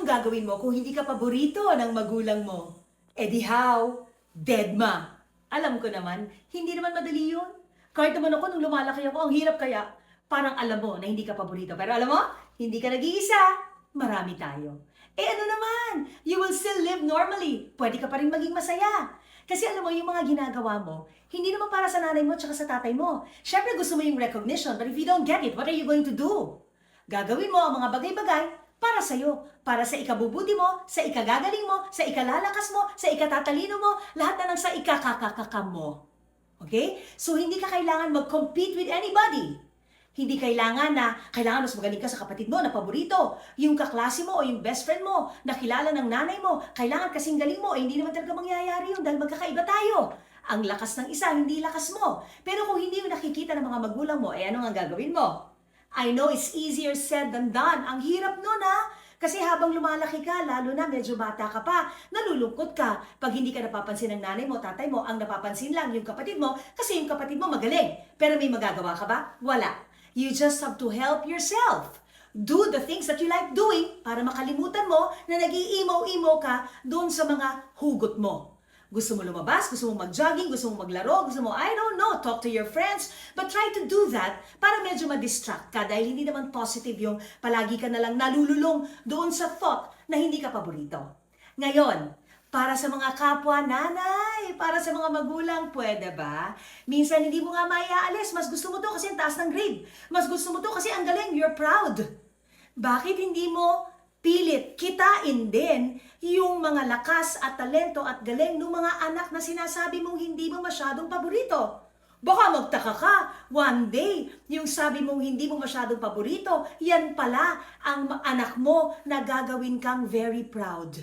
gagawin mo kung hindi ka paborito ng magulang mo? Eh di how? Deadma. Alam ko naman, hindi naman madali yun. Kahit naman ako nung lumalaki ako, ang hirap kaya. Parang alam mo na hindi ka paborito. Pero alam mo, hindi ka nag-iisa. Marami tayo. Eh ano naman? You will still live normally. Pwede ka pa rin maging masaya. Kasi alam mo, yung mga ginagawa mo, hindi naman para sa nanay mo at sa tatay mo. Siyempre gusto mo yung recognition, but if you don't get it, what are you going to do? Gagawin mo ang mga bagay-bagay para sa'yo, para sa ikabubuti mo, sa ikagagaling mo, sa ikalalakas mo, sa ikatatalino mo, lahat na lang sa ikakakakaka mo. Okay? So, hindi ka kailangan mag-compete with anybody. Hindi kailangan mas magaling ka sa kapatid mo na paborito. Yung kaklase mo o yung best friend mo, na kilala ng nanay mo, kailangan kasing galing mo, hindi naman talaga mangyayari yun dahil magkakaiba tayo. Ang lakas ng isa, hindi lakas mo. Pero kung hindi mo nakikita ng mga magulang mo, ano nga gagawin mo? I know it's easier said than done. Ang hirap nun Kasi habang lumalaki ka, lalo na medyo bata ka pa, nalulungkot ka. Pag hindi ka napapansin ng nanay mo, tatay mo, ang napapansin lang yung kapatid mo, kasi yung kapatid mo magaling. Pero may magagawa ka ba? Wala. You just have to help yourself. Do the things that you like doing para makalimutan mo na nag-iimaw-imaw ka doon sa mga hugot mo. Gusto mo lumabas, gusto mo mag-jogging, gusto mo maglaro, gusto mo, I don't know, talk to your friends, but try to do that para medyo ma-distract ka dahil hindi naman positive yung palagi ka na lang nalululong doon sa thought na hindi ka paborito. Ngayon, para sa mga kapwa nanay, para sa mga magulang, pwede ba? Minsan hindi mo nga maiaalis, mas gusto mo to kasi ang taas ng grade. Mas gusto mo to kasi ang galing, you're proud. Bakit hindi mo pilit kitain din yung mga lakas at talento at galing ng mga anak na sinasabi mong hindi mo masyadong paborito? Baka magtaka ka, one day, yung sabi mong hindi mo masyadong paborito, yan pala ang anak mo na gagawin kang very proud.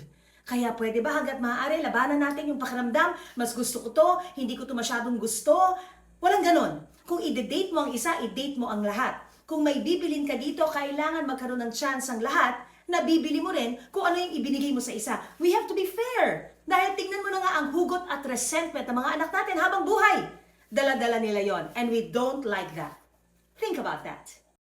Kaya pwede ba hanggat maaari, labanan natin yung pakiramdam, mas gusto ko to, hindi ko to masyadong gusto. Walang ganon. Kung i-date mo ang isa, i-date mo ang lahat. Kung may bibilin ka dito, kailangan magkaroon ng chance ang lahat na bibili mo rin kung ano yung ibinigay mo sa isa. We have to be fair. Dahil tingnan mo na nga ang hugot at resentment ng mga anak natin habang buhay. Dala-dala nila yon, and we don't like that. Think about that.